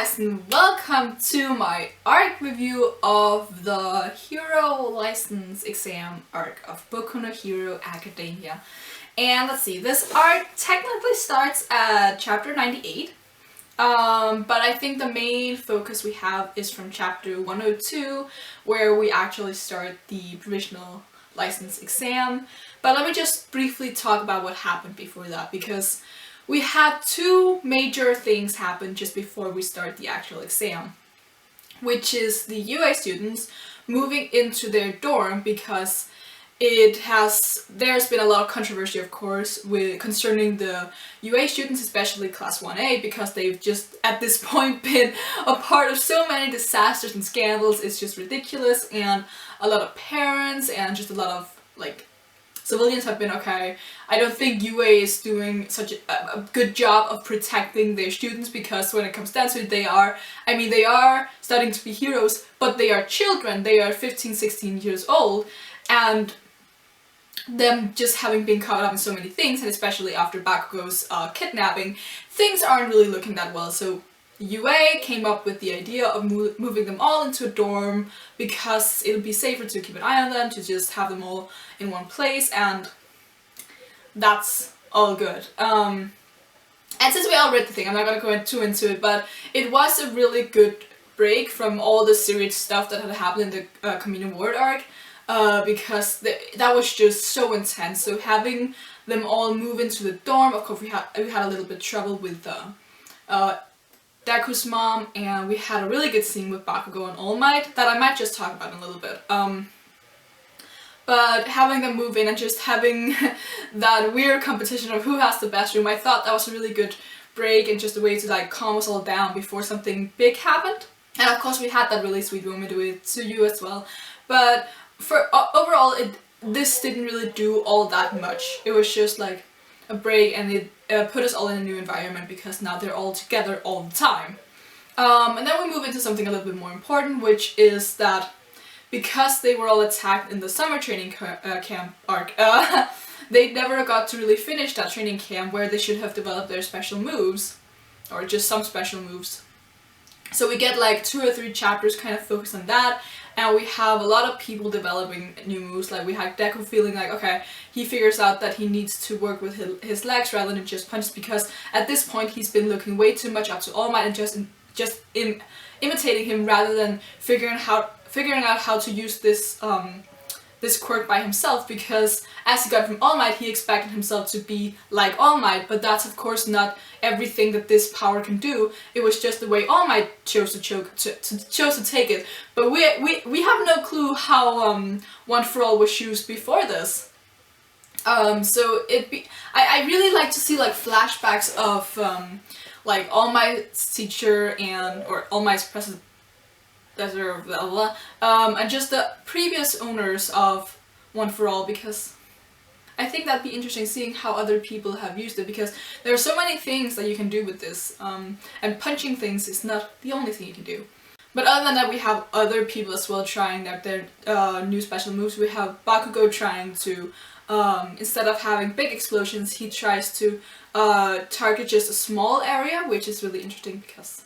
guys, and welcome to my arc review of the Hero License Exam arc of Boku no Hero Academia. And let's see, this arc technically starts at chapter 98, but I think the main focus we have is from chapter 102, where we actually start the provisional license exam. But let me just briefly talk about what happened before that, because we had two major things happen just before we start the actual exam, which is the UA students moving into their dorm, because there's been a lot of controversy, of course, concerning the UA students, especially class 1A, because they've just at this point been a part of so many disasters and scandals. It's just ridiculous, and a lot of parents and just a lot of civilians have been, okay, I don't think UA is doing such a good job of protecting their students, because when it comes down to it, they are starting to be heroes, but they are children. They are 15, 16 years old, and them just having been caught up in so many things, and especially after Bakugo's kidnapping, things aren't really looking that well. So UA came up with the idea of moving them all into a dorm, because it'll be safer to keep an eye on them, to just have them all in one place, and that's all good. And since we all read the thing, I'm not gonna go too into it, but it was a really good break from all the serious stuff that had happened in the Community Ward arc, because that was just so intense. So having them all move into the dorm, of course we had a little bit of trouble with Deku's mom, and we had a really good scene with Bakugo and All Might that I might just talk about in a little bit. But having them move in and just having that weird competition of who has the best room, I thought that was a really good break and just a way to calm us all down before something big happened. And of course we had that really sweet moment with Tsuyu as well. But for overall, this didn't really do all that much. It was just like a break, and it put us all in a new environment, because now they're all together all the time. And then we move into something a little bit more important, which is that because they were all attacked in the summer training camp arc, they never got to really finish that training camp where they should have developed their special moves, or just some special moves. So we get 2 or 3 chapters kind of focused on that, and we have a lot of people developing new moves. We had Deku feeling okay, he figures out that he needs to work with his legs rather than just punches, because at this point he's been looking way too much up to All Might and just imitating him rather than figuring out how to use this this quirk by himself, because as he got from All Might, he expected himself to be like All Might, but that's of course not everything that this power can do. It was just the way All Might chose to take it. But we have no clue how One for All was used before this. So I really like to see flashbacks of All Might's teacher or All Might's president. And just the previous owners of One for All, because I think that'd be interesting seeing how other people have used it, because there are so many things that you can do with this, and punching things is not the only thing you can do. But other than that, we have other people as well trying out their new special moves. We have Bakugo trying to, instead of having big explosions, he tries to target just a small area, which is really interesting because,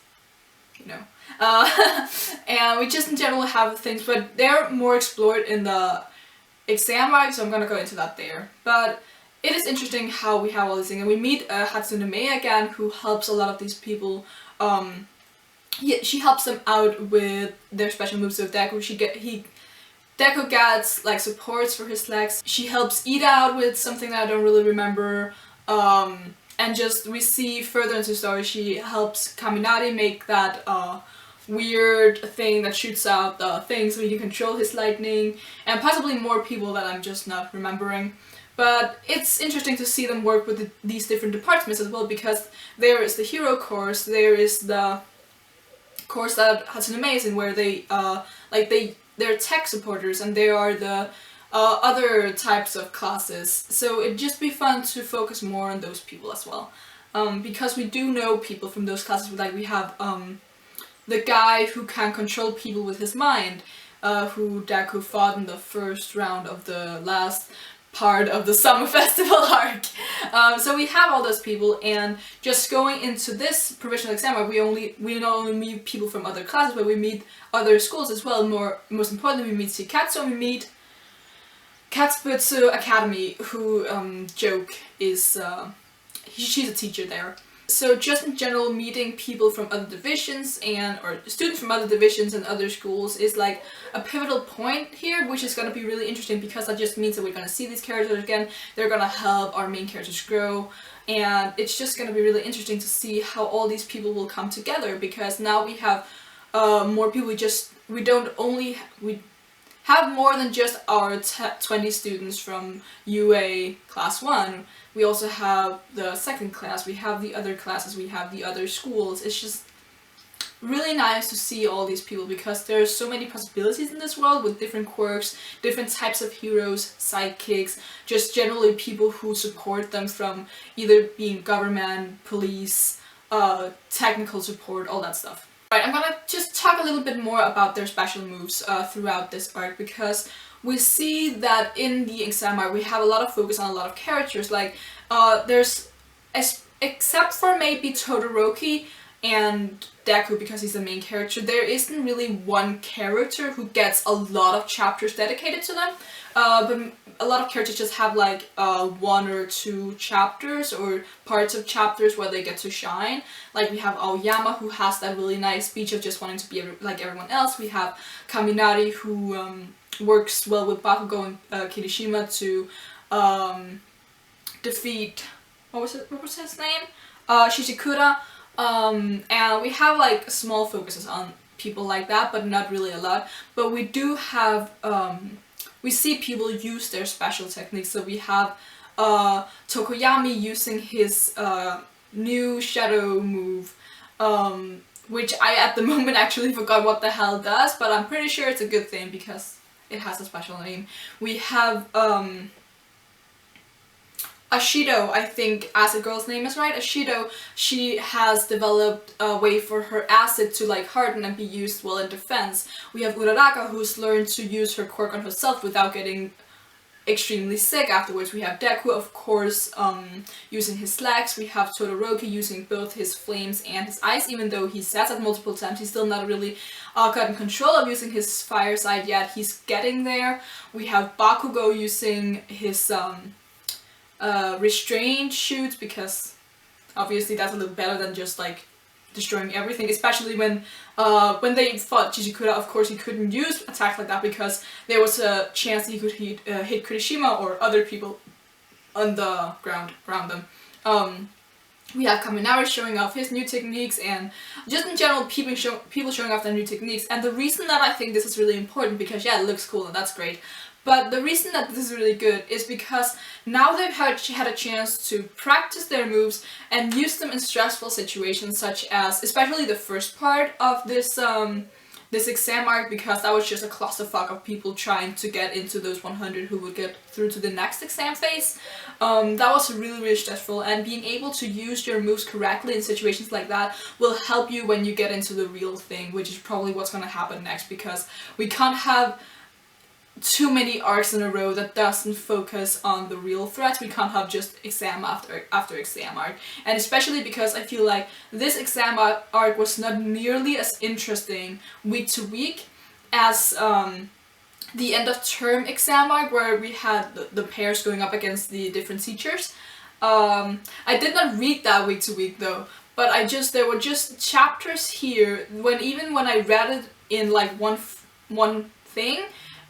and we just in general have things, but they're more explored in the exam arc, so I'm gonna go into that there. But it is interesting how we have all these things, and we meet Hatsune Miya again, who helps a lot of these people. She helps them out with their special moves. So Deku, Deku gets supports for his legs. She helps Eat Out with something that I don't really remember. And just we see further into the story, she helps Kaminari make that weird thing that shoots out the thing so he can control his lightning, and possibly more people that I'm just not remembering. But it's interesting to see them work with these different departments as well, because there is the hero course, there is the course that Hatsune Miya is in, where they're tech supporters, and they are the other types of classes. So it'd just be fun to focus more on those people as well, because we do know people from those classes. We have the guy who can control people with his mind, who Deku fought in the first round of the last part of the summer festival arc. So we have all those people, and just going into this provisional exam arc, we not only meet people from other classes, but we meet other schools as well. Most importantly, we meet Shikatsu, and we meet Katsubutsu Academy, who Joke is she's a teacher there. So just in general, meeting people from other divisions or students from other divisions and other schools is like a pivotal point here, which is going to be really interesting because that just means that we're going to see these characters again. They're going to help our main characters grow, and it's just going to be really interesting to see how all these people will come together, because now we have more people. We have more than just our 20 students from UA class 1. We also have the second class, we have the other classes, we have the other schools. It's just really nice to see all these people because there are so many possibilities in this world with different quirks, different types of heroes, sidekicks, just generally people who support them from either being government, police, technical support, all that stuff. Right, I'm gonna just talk a little bit more about their special moves throughout this arc, because we see that in the exam arc we have a lot of focus on a lot of characters. Like, except for maybe Todoroki and Deku, because he's the main character, there isn't really one character who gets a lot of chapters dedicated to them. But a lot of characters just have like 1 or 2 chapters or parts of chapters where they get to shine. Like we have Aoyama, who has that really nice speech of just wanting to be like everyone else. We have Kaminari, who works well with Bakugo and Kirishima to defeat, what was his name? Shishikura. And we have like small focuses on people like that, but not really a lot. But we do have we see people use their special techniques. So we have Tokoyami using his new shadow move, which I at the moment actually forgot what the hell does, but I'm pretty sure it's a good thing because it has a special name. We have Ashido, I think Acid Girl's name is right. Ashido, she has developed a way for her acid to like harden and be used well in defense. We have Uraraka, who's learned to use her quirk on herself without getting extremely sick afterwards. We have Deku, of course, using his slacks. We have Todoroki using both his flames and his ice, even though he says that multiple times. He's still not really gotten control of using his fire side yet. He's getting there. We have Bakugo using his restrained shoots, because obviously that's a little better than just like destroying everything, especially when they fought Shishikura. Of course he couldn't use attacks like that because there was a chance he could hit Kirishima or other people on the ground around them. We have Kaminari showing off his new techniques, and just in general people showing off their new techniques. And the reason that I think this is really important, because yeah, it looks cool and that's great, but the reason that this is really good is because now they've had a chance to practice their moves and use them in stressful situations, such as especially the first part of this this exam arc, because that was just a clusterfuck of people trying to get into those 100 who would get through to the next exam phase. That was really stressful, and being able to use your moves correctly in situations like that will help you when you get into the real thing, which is probably what's going to happen next, because we can't have too many arcs in a row that doesn't focus on the real threats. We can't have just exam after exam arc, and especially because I feel like this exam arc was not nearly as interesting week to week as the end of term exam arc, where we had the pairs going up against the different teachers. I did not read that week to week though, but there were just chapters here even when I read it in like one thing,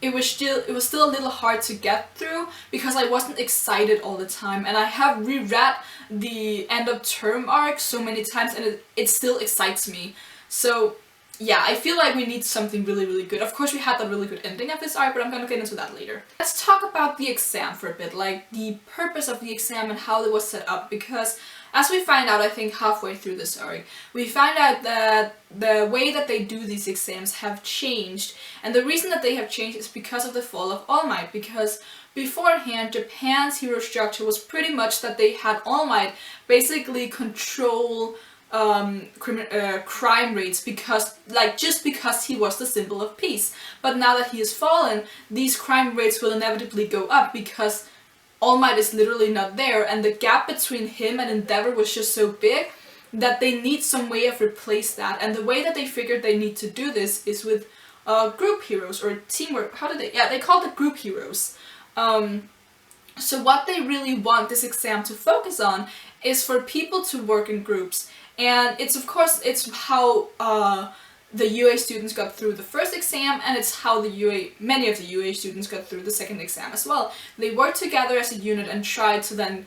it was still a little hard to get through because I wasn't excited all the time, and I have reread the end of term arc so many times and it still excites me. So yeah, I feel like we need something really good. Of course we had that really good ending of this arc, but I'm gonna get into that later. Let's talk about the exam for a bit, like the purpose of the exam and how it was set up, because as we find out, I think halfway through this arc, we find out that the way that they do these exams have changed, and the reason that they have changed is because of the fall of All Might, because beforehand Japan's hero structure was pretty much that they had All Might basically control crime rates just because he was the symbol of peace. But now that he has fallen, these crime rates will inevitably go up because All Might is literally not there, and the gap between him and Endeavor was just so big that they need some way of replace that. And the way that they figured they need to do this is with group heroes or teamwork. How did they? Yeah, they called it group heroes. So what they really want this exam to focus on is for people to work in groups. And it's of course, it's how the UA students got through the first exam, and it's how many of the UA students got through the second exam as well. They worked together as a unit and tried to then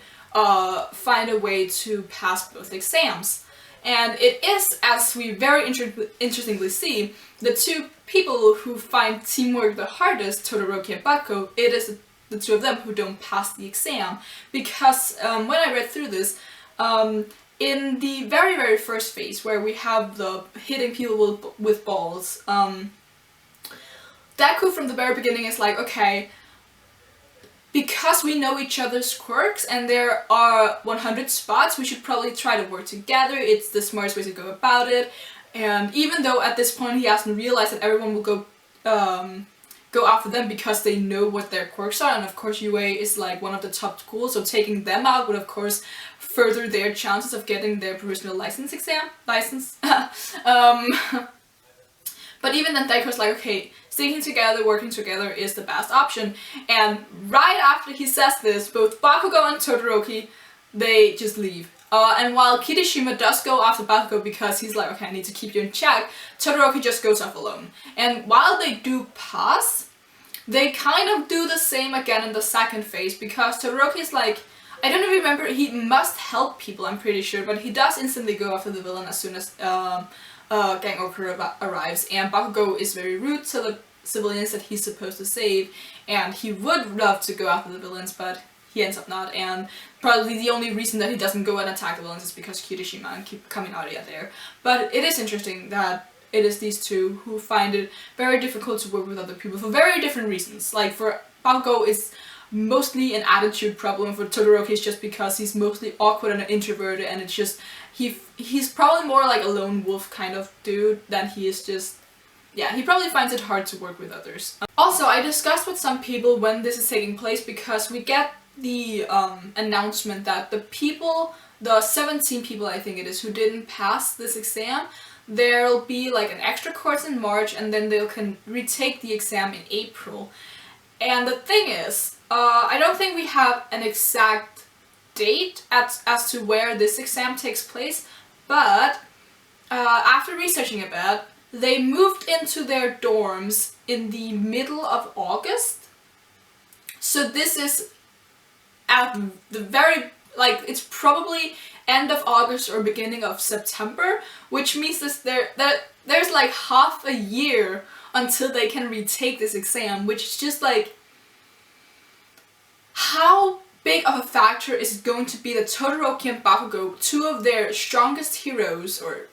find a way to pass both exams. And it is, as we very interestingly see, the two people who find teamwork the hardest, Todoroki and Baku, it is the two of them who don't pass the exam. Because when I read through this, in the very first phase, where we have the hitting people with balls, Deku from the very beginning is like, okay, because we know each other's quirks and there are 100 spots, we should probably try to work together. It's the smartest way to go about it. And even though at this point he hasn't realized that everyone will go after them because they know what their quirks are, and of course UA is like one of the top schools, so taking them out would of course further their chances of getting their provisional license. But even then Daiko's like, okay, sticking together, working together is the best option. And right after he says this, both Bakugo and Todoroki, they just leave. And while Kirishima does go after Bakugo because he's like, okay, I need to keep you in check, Todoroki just goes off alone. And while they do pass, they kind of do the same again in the second phase, because Todoroki is like, I don't remember, he must help people, I'm pretty sure, but he does instantly go after the villain as soon as Gang Okura arrives, and Bakugo is very rude to the civilians that he's supposed to save, and he would love to go after the villains, but he ends up not, and probably the only reason that he doesn't go and attack the villains is because Kirishima and keep coming out of there. But it is interesting that it is these two who find it very difficult to work with other people for very different reasons. Like for Bakugo, it's mostly an attitude problem. For Todoroki, it's just because he's mostly awkward and introverted, and it's just he's probably more like a lone wolf kind of dude than he is just, yeah, he probably finds it hard to work with others. Also, I discussed with some people when this is taking place, because we get the announcement that the 17 people I think it is who didn't pass this exam, there'll be like an extra course in March, and then they can retake the exam in April. And the thing is, I don't think we have an exact date as to where this exam takes place, but after researching a bit, they moved into their dorms in the middle of August. So this is at the very, like, it's probably end of August or beginning of September, which means that there's like half a year until they can retake this exam, which is just like, how big of a factor is it going to be that Todoroki and Bakugo, two of their strongest heroes or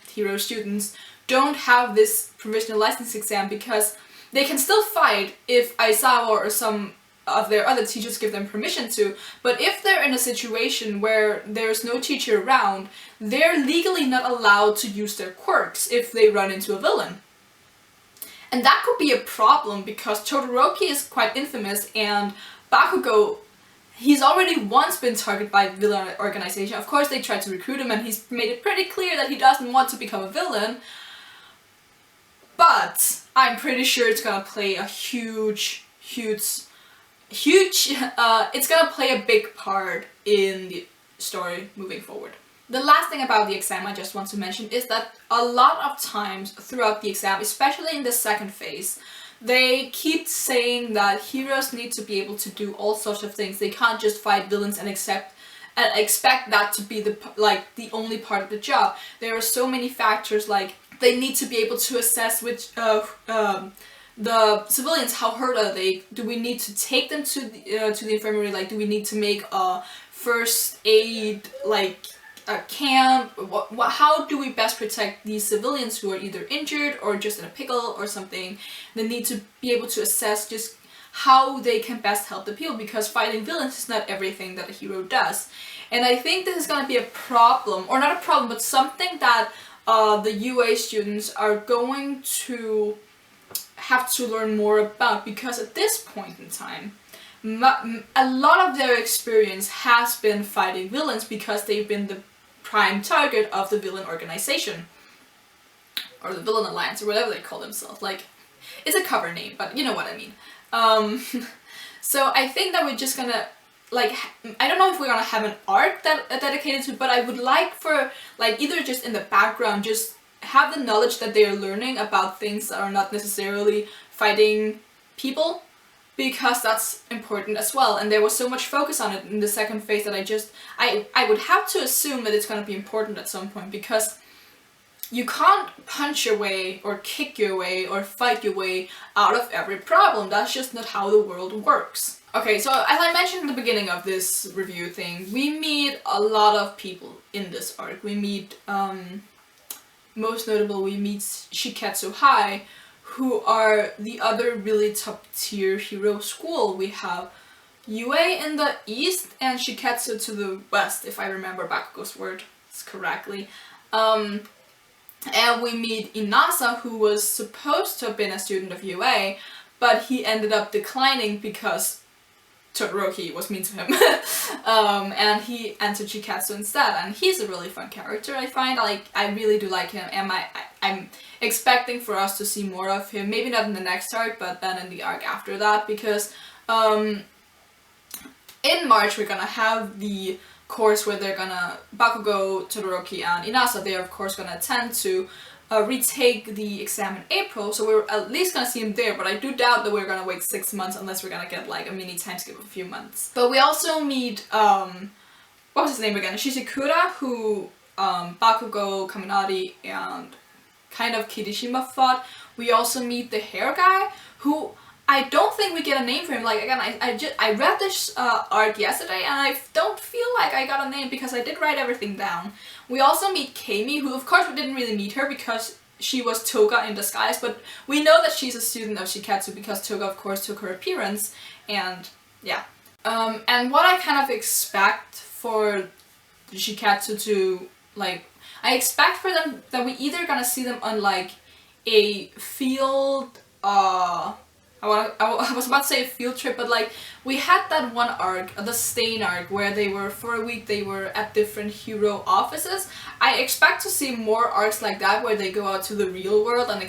hero students, don't have this provisional license exam, because they can still fight if Aizawa or some of their other teachers give them permission to, but if they're in a situation where there's no teacher around, they're legally not allowed to use their quirks if they run into a villain. And that could be a problem, because Todoroki is quite infamous, and Bakugo, he's already once been targeted by a villain organization. Of course they tried to recruit him, and he's made it pretty clear that he doesn't want to become a villain, but I'm pretty sure it's gonna play a it's gonna play a big part in the story moving forward. The last thing about the exam I just want to mention is that a lot of times throughout the exam, especially in the second phase, they keep saying that heroes need to be able to do all sorts of things. They can't just fight villains and expect that to be the only part of the job. There are so many factors, like they need to be able to assess which the civilians, how hurt are they? Do we need to take them to the infirmary? Like, do we need to make a first aid, like a camp? How do we best protect these civilians who are either injured or just in a pickle or something? They need to be able to assess just how they can best help the people, because fighting villains is not everything that a hero does. And I think this is going to be a problem, or not a problem, but something that the UA students are going to have to learn more about, because at this point in time, a lot of their experience has been fighting villains because they've been the prime target of the villain organization. Or the villain alliance, or whatever they call themselves. Like, it's a cover name, but you know what I mean. So I think that we're just gonna, like, I don't know if we're gonna have an arc that dedicated to, but I would like for, like, either just in the background, just have the knowledge that they are learning about things that are not necessarily fighting people, because that's important as well. And there was so much focus on it in the second phase that I would have to assume that it's gonna be important at some point, because you can't punch your way or kick your way or fight your way out of every problem. That's just not how the world works. Okay, so as I mentioned in the beginning of this review thing, we meet a lot of people in this arc. We meet, most notable, we meet Shiketsu High, who are the other really top tier hero school. We have Yue in the east and Shiketsu to the west, if I remember Bakugo's words correctly. And we meet Inasa, who was supposed to have been a student of UA, but he ended up declining because Todoroki was mean to him. And he entered Shiketsu instead, and he's a really fun character, I find. Like, I really do like him, and I'm expecting for us to see more of him. Maybe not in the next arc, but then in the arc after that, because in March we're gonna have the course where they're gonna, Bakugo, Todoroki, and Inasa, they're of course gonna attend to retake the exam in April, so we're at least gonna see him there, but I do doubt that we're gonna wait 6 months unless we're gonna get like a mini time skip of a few months. But we also meet, what was his name again? Shizukura, who Bakugo, Kaminari, and kind of Kirishima fought. We also meet the hair guy, who I don't think we get a name for him. Like, again, I read this arc yesterday and I don't feel like I got a name because I did write everything down. We also meet Kami, who of course we didn't really meet her because she was Toga in disguise, but we know that she's a student of Shiketsu because Toga of course took her appearance, and yeah. And what I kind of expect for Shiketsu to, like, I expect for them that we either gonna see them on like a field, I was about to say a field trip, but like, we had that one arc, the Stain arc, where they were, for a week, they were at different hero offices. I expect to see more arcs like that, where they go out to the real world and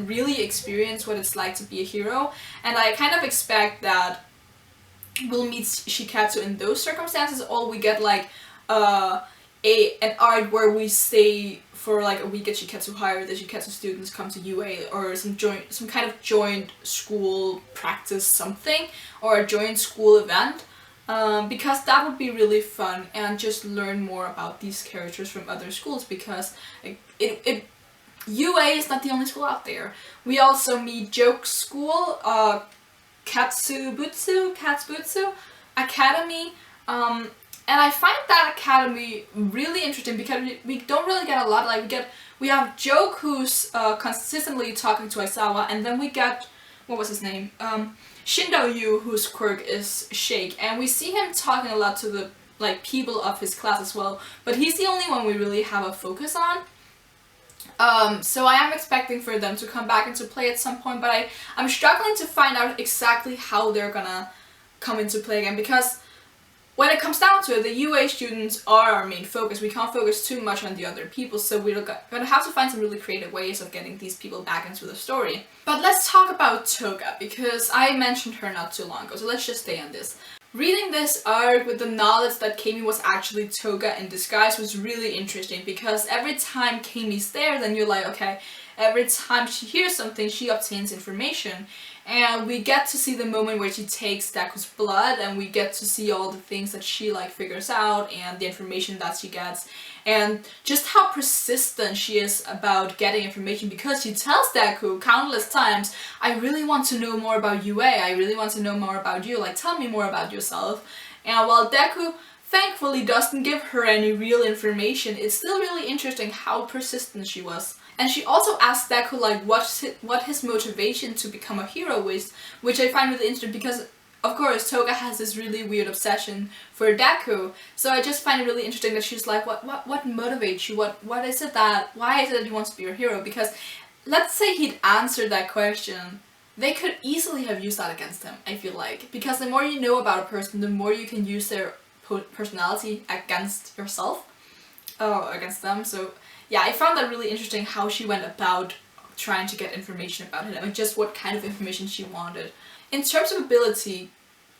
really experience what it's like to be a hero. And I kind of expect that we'll meet Shiketsu in those circumstances, or we get like an arc where we stay for like a week at Shiketsu High, or the Shiketsu students come to UA, or some kind of joint school practice something, or a joint school event, because that would be really fun, and just learn more about these characters from other schools, because UA is not the only school out there. We also meet Joke's school, Katsubutsu Academy, and I find that academy really interesting because we don't really get a lot. Like, we have Joke, who's consistently talking to Aizawa, and then we get, what was his name? Shindo Yu, whose quirk is Shake, and we see him talking a lot to the like people of his class as well, but he's the only one we really have a focus on. So I am expecting for them to come back into play at some point, but I'm struggling to find out exactly how they're gonna come into play again, because when it comes down to it, the UA students are our main focus. We can't focus too much on the other people, so we're gonna have to find some really creative ways of getting these people back into the story. But let's talk about Toga, because I mentioned her not too long ago, so let's just stay on this. Reading this arc with the knowledge that Kami was actually Toga in disguise was really interesting, because every time Kami's there, then you're like, okay, every time she hears something, she obtains information. And we get to see the moment where she takes Deku's blood, and we get to see all the things that she like figures out and the information that she gets, and just how persistent she is about getting information, because she tells Deku countless times, I really want to know more about UA, I really want to know more about you, like, tell me more about yourself. And while Deku thankfully doesn't give her any real information, it's still really interesting how persistent she was. And she also asked Deku like what his motivation to become a hero is, which I find really interesting because, of course, Toga has this really weird obsession for Deku. So I just find it really interesting that she's like, what motivates you? What is it that, why is it that you want to be your hero? Because let's say he'd answered that question they could easily have used that against him, I feel like. Because the more you know about a person, the more you can use their personality against yourself. Against them. So yeah, I found that really interesting how she went about trying to get information about him and just what kind of information she wanted. In terms of ability,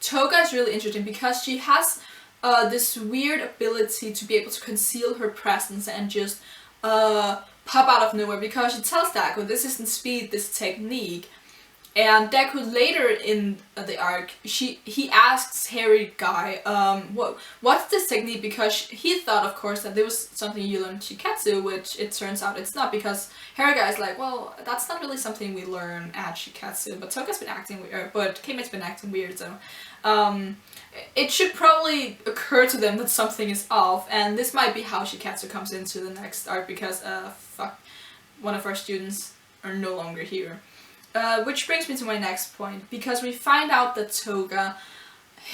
Toga is really interesting because she has this weird ability to be able to conceal her presence and just pop out of nowhere, because she tells Deku this isn't speed, this is technique. And Deku later in the arc, he asks Harry Guy, what's this technique? Because he thought, of course, that there was something you learned Shiketsu, which it turns out it's not, because Harry Guy is like, well, that's not really something we learn at Shiketsu, but Toga's been acting weird, but K-Mate's been acting weird, so it should probably occur to them that something is off, and this might be how Shiketsu comes into the next arc, because one of our students are no longer here. Which brings me to my next point, because we find out that Toga,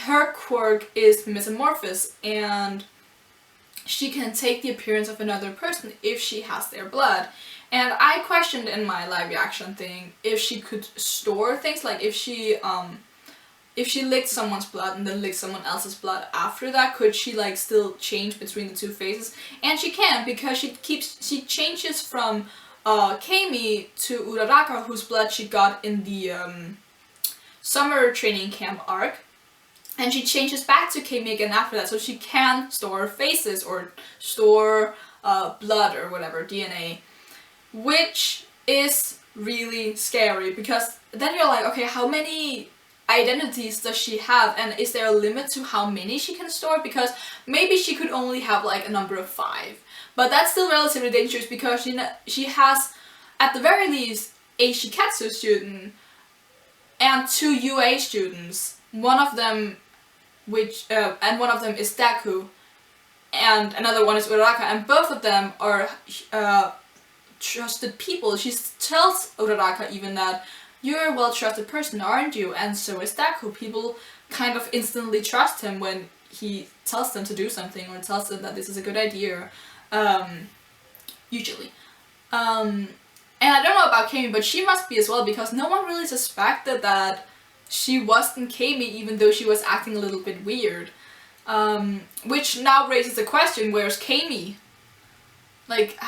her quirk is metamorphosis, and she can take the appearance of another person if she has their blood. And I questioned in my live reaction thing if she could store things, like if she licked someone's blood and then licked someone else's blood after that, could she like still change between the two phases? And she can, because she changes from Kami to Uraraka, whose blood she got in the summer training camp arc, and she changes back to Kami again after that, so she can store faces or store blood or whatever, DNA, which is really scary, because then you're like, okay, how many identities does she have, and is there a limit to how many she can store? Because maybe she could only have like a number of 5. But that's still relatively dangerous, because she has, at the very least, a Shiketsu student and 2 UA students. One of them is Deku, and another one is Uraraka, and both of them are trusted people. She tells Uraraka even that, you're a well-trusted person, aren't you? And so is Deku. People kind of instantly trust him when he tells them to do something, or tells them that this is a good idea. Usually. And I don't know about Kami, but she must be as well, because no one really suspected that she wasn't Kami, even though she was acting a little bit weird. Which now raises the question, where's Kami? Like,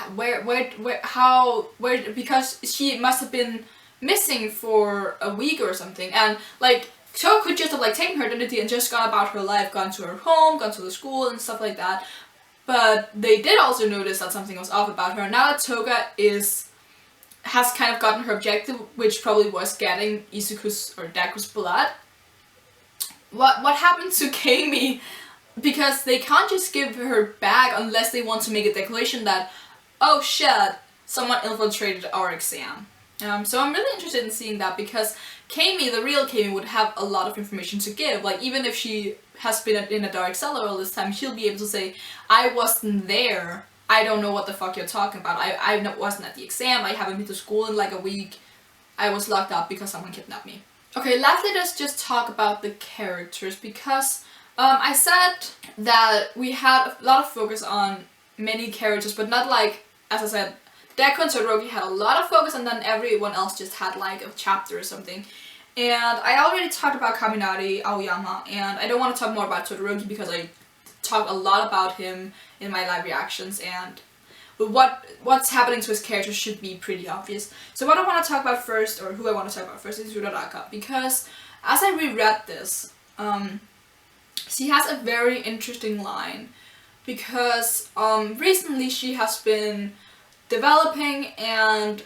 because she must have been missing for a week or something, and like, Toga could just have like taken her identity and just gone about her life, gone to her home, gone to the school and stuff like that. But they did also notice that something was off about her. Now that Toga has kind of gotten her objective, which probably was getting Izuku's or Deku's blood, what happened to Kami? Because they can't just give her back unless they want to make a declaration that, oh shit, someone infiltrated our exam. So I'm really interested in seeing that, because Kami, the real Kami, would have a lot of information to give. Like, even if she has been in a dark cellar all this time, she'll be able to say, I wasn't there, I don't know what the fuck you're talking about, I wasn't at the exam, I haven't been to school in like a week, I was locked up because someone kidnapped me. Okay, lastly, let's just talk about the characters, because I said that we had a lot of focus on many characters, but not like, as I said, Deku and Todoroki had a lot of focus, and then everyone else just had like a chapter or something. And I already talked about Kaminari, Aoyama, and I don't want to talk more about Todoroki because I talked a lot about him in my live reactions, and what's happening to his character should be pretty obvious. So what I want to talk about first, or who I want to talk about first, is Uraraka, because as I reread this, she has a very interesting line, because recently she has been developing and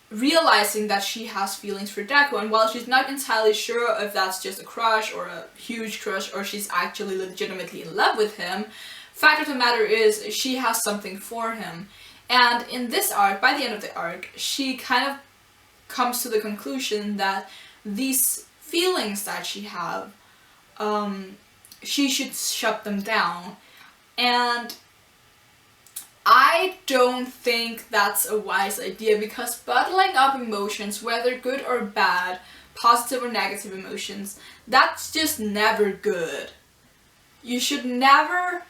realizing that she has feelings for Deku, and while she's not entirely sure if that's just a crush or a huge crush or she's actually legitimately in love with him, fact of the matter is she has something for him. And in this arc, by the end of the arc, she kind of comes to the conclusion that these feelings that she has, she should shut them down. And I don't think that's a wise idea, because bottling up emotions, whether good or bad, positive or negative emotions, that's just never good. You should never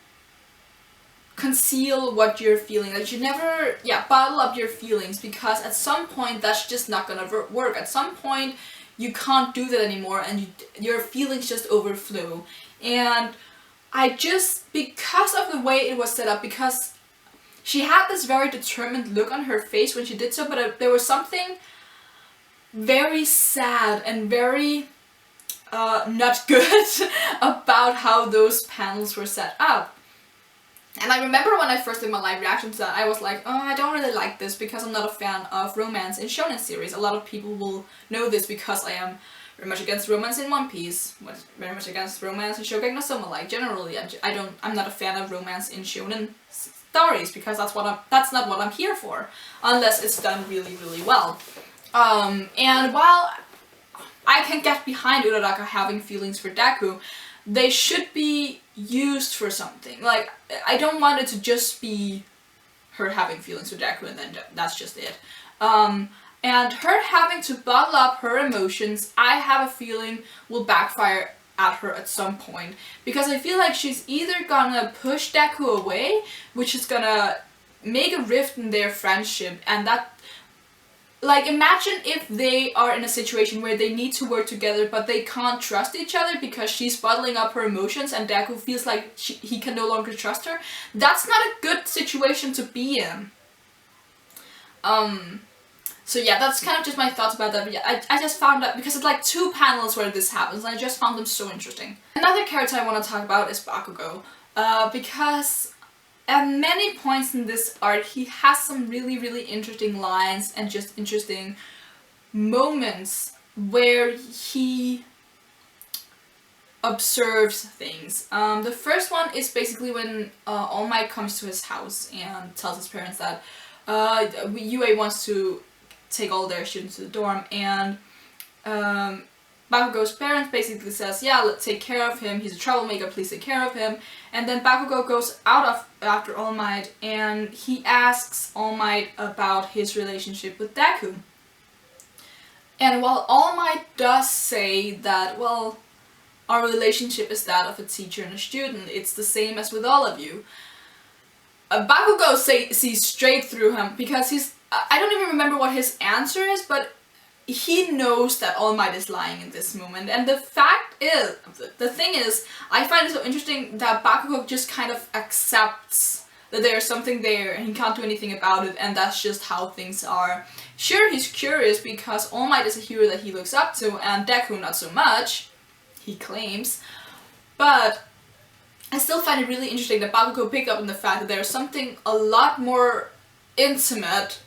conceal what you're feeling. Like, you should never, bottle up your feelings, because at some point that's just not gonna work. At some point you can't do that anymore, and your feelings just overflow. And I just, because of the way it was set up, because she had this very determined look on her face when she did so, but there was something very sad and very not good about how those panels were set up. And I remember when I first did my live reaction to that, I was like, oh, I don't really like this because I'm not a fan of romance in shonen series. A lot of people will know this because I am very much against romance in One Piece, very much against romance in Shokugeki no Soma. Like, generally, I'm not a fan of romance in shonen stories because that's not what I'm here for, unless it's done really, really well. And while I can get behind Uraraka having feelings for Deku, they should be used for something. Like, I don't want it to just be her having feelings for Deku and then that's just it. And her having to bottle up her emotions, I have a feeling will backfire at her at some point. Because I feel like she's either gonna push Deku away, which is gonna make a rift in their friendship, and that, like, imagine if they are in a situation where they need to work together but they can't trust each other because she's bottling up her emotions and Deku feels like he can no longer trust her. That's not a good situation to be in. So yeah, that's kind of just my thoughts about that. But yeah, I just found that, because it's like 2 panels where this happens, and I just found them so interesting. Another character I want to talk about is Bakugo, because at many points in this arc, he has some really, really interesting lines and just interesting moments where he observes things. The first one is basically when All Might comes to his house and tells his parents that UA wants to take all their students to the dorm, and Bakugo's parents basically says, yeah, let's take care of him, he's a troublemaker, please take care of him. And then Bakugo goes out after All Might and he asks All Might about his relationship with Deku. And while All Might does say that, well, our relationship is that of a teacher and a student, it's the same as with all of you, Bakugo sees straight through him, because I don't even remember what his answer is, but he knows that All Might is lying in this moment. And the thing is, I find it so interesting that Bakugo just kind of accepts that there's something there and he can't do anything about it, and that's just how things are. Sure, he's curious because All Might is a hero that he looks up to and Deku not so much, he claims, but I still find it really interesting that Bakugo picked up on the fact that there's something a lot more intimate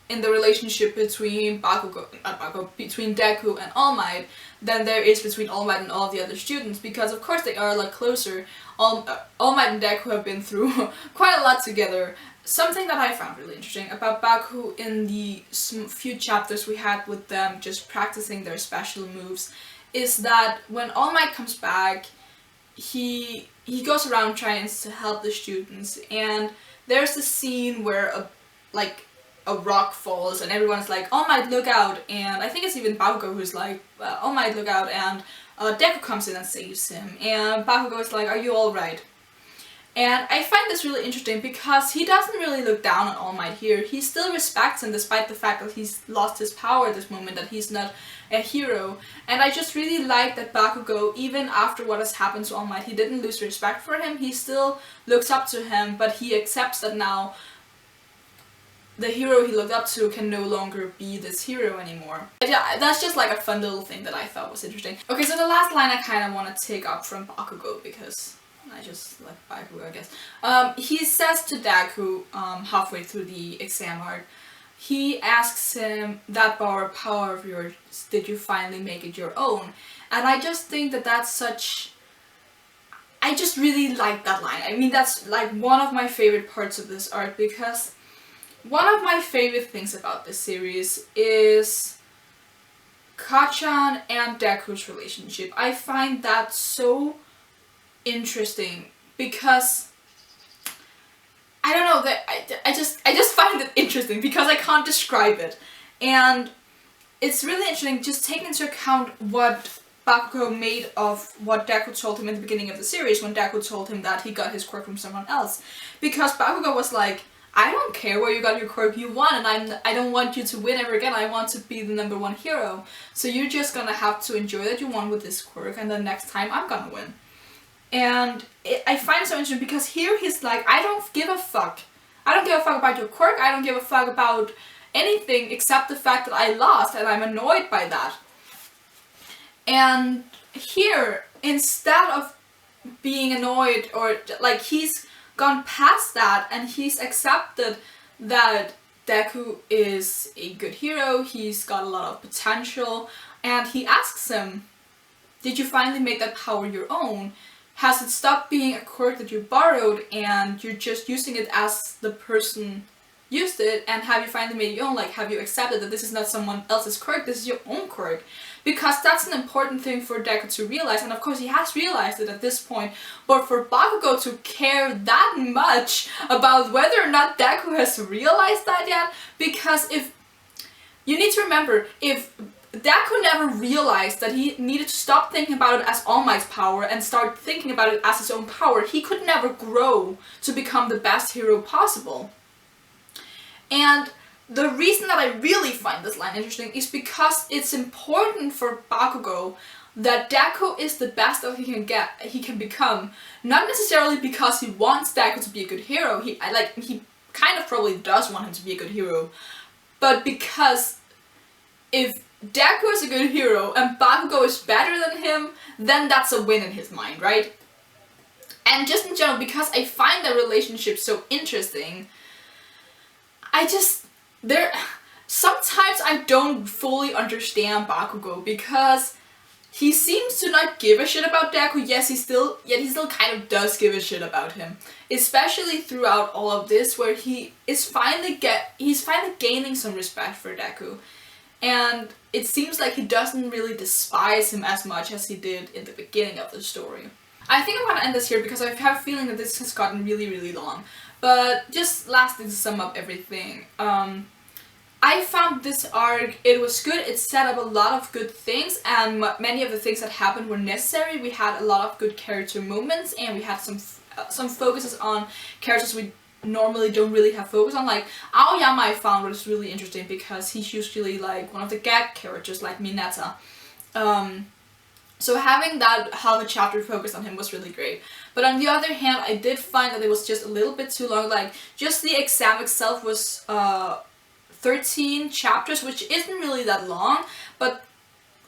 in the relationship between between Deku and All Might than there is between All Might and all the other students, because of course they are a lot closer. All Might and Deku have been through quite a lot together. Something that I found really interesting about Baku in the few chapters we had with them just practicing their special moves is that when All Might comes back, he goes around trying to help the students, and there's this scene where a rock falls and everyone's like, All Might, look out, and I think it's even Bakugo who's like, All Might, look out, and Deku comes in and saves him, and Bakugo is like, are you alright? And I find this really interesting because he doesn't really look down on All Might here. He still respects him despite the fact that he's lost his power at this moment, that he's not a hero. And I just really like that Bakugo, even after what has happened to All Might, he didn't lose respect for him. He still looks up to him, but he accepts that now the hero he looked up to can no longer be this hero anymore. But yeah, that's just like a fun little thing that I thought was interesting. Okay, so the last line I kind of want to take up from Bakugo because I just like Bakugo, I guess. He says to Deku, halfway through the exam arc, he asks him, that power of yours, did you finally make it your own? And I just think that that's such... I just really like that line. I mean, that's like one of my favorite parts of this arc, because one of my favorite things about this series is Kachan and Deku's relationship. I find that so interesting because I don't know, that I just find it interesting because I can't describe it, and it's really interesting just taking into account what Bakugo made of what Deku told him in the beginning of the series when Deku told him that he got his quirk from someone else, because Bakugo was like, I don't care where you got your quirk, you won, and I don't want you to win ever again. I want to be the #1 hero. So you're just gonna have to enjoy that you won with this quirk, and then next time I'm gonna win. And I find it so interesting because here he's like, I don't give a fuck. I don't give a fuck about your quirk, I don't give a fuck about anything except the fact that I lost, and I'm annoyed by that. And here, instead of being annoyed, or like, he's gone past that and he's accepted that Deku is a good hero, he's got a lot of potential, and he asks him, did you finally make that power your own? Has it stopped being a quirk that you borrowed and you're just using it as the person used it, and have you finally made your own? Like, have you accepted that this is not someone else's quirk, this is your own quirk? Because that's an important thing for Deku to realize, and of course he has realized it at this point, but for Bakugo to care that much about whether or not Deku has realized that yet, because if you need to remember, if Deku never realized that he needed to stop thinking about it as All Might's power and start thinking about it as his own power, he could never grow to become the best hero possible. And the reason that I really find this line interesting is because it's important for Bakugo that Deku is the best that he can become. Not necessarily because he wants Deku to be a good hero, he kind of probably does want him to be a good hero, but because if Deku is a good hero and Bakugo is better than him, then that's a win in his mind, right? And just in general, because I find that relationship so interesting, sometimes I don't fully understand Bakugo, because he seems to not give a shit about Deku. Yes, he still kind of does give a shit about him, especially throughout all of this, where he's finally gaining some respect for Deku, and it seems like he doesn't really despise him as much as he did in the beginning of the story. I think I'm gonna end this here because I have a feeling that this has gotten really, really long. But just lastly, to sum up everything, I found this arc, it was good, it set up a lot of good things, and many of the things that happened were necessary. We had a lot of good character moments, and we had some focuses on characters we normally don't really have focus on. Like, Aoyama I found was really interesting because he's usually like one of the gag characters, like Mineta. So having that, how the chapter focused on him, was really great. But on the other hand, I did find that it was just a little bit too long. Like, just the exam itself was 13 chapters, which isn't really that long, but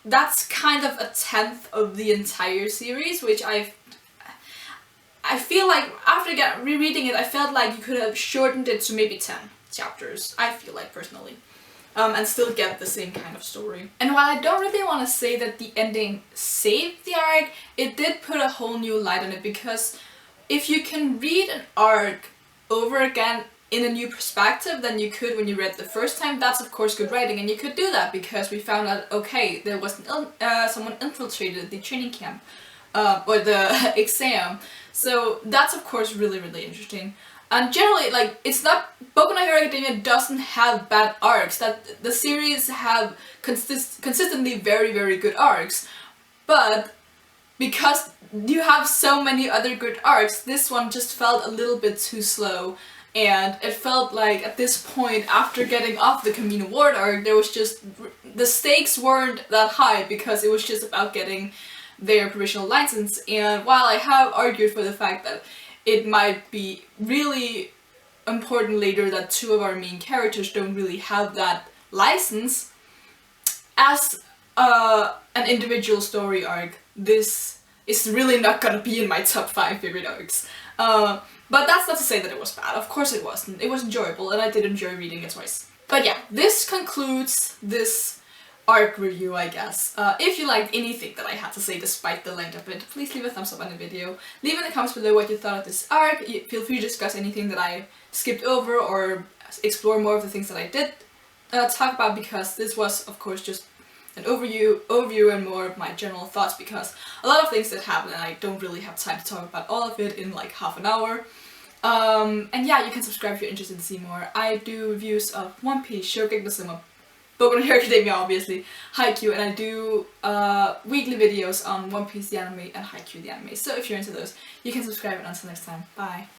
that's kind of 1/10 of the entire series, which I feel like after rereading it, I felt like you could have shortened it to maybe 10 chapters, I feel like, personally. And still get the same kind of story. And while I don't really want to say that the ending saved the arc, it did put a whole new light on it, because if you can read an arc over again in a new perspective than you could when you read the first time, that's of course good writing, and you could do that because we found out, okay, there was someone infiltrated the training camp, or the exam, so that's of course really, really interesting. And generally, like, it's not, Boku no Hero Academia doesn't have bad arcs, that the series have consistently very, very good arcs, but because you have so many other good arcs, this one just felt a little bit too slow, and it felt like at this point, after getting off the Camino Ward arc, there was just, the stakes weren't that high because it was just about getting their provisional license. And while I have argued for the fact that it might be really important later that two of our main characters don't really have that license, as an individual story arc, this is really not gonna be in my top 5 favorite arcs. But that's not to say that it was bad. Of course it wasn't. It was enjoyable, and I did enjoy reading it twice. But yeah, this concludes this arc review, I guess. If you liked anything that I had to say despite the length of it, please leave a thumbs up on the video. Leave in the comments below what you thought of this arc. Feel free to discuss anything that I skipped over, or explore more of the things that I did talk about, because this was, of course, just an overview and more of my general thoughts, because a lot of things that happen and I don't really have time to talk about all of it in like half an hour. And yeah, you can subscribe if you're interested to see more. I do reviews of One Piece, Shokugeki no Soma, Boku no Hero Academia, obviously, Haikyuu, and I do weekly videos on One Piece the anime and Haikyuu the anime. So if you're into those, you can subscribe, and until next time, bye!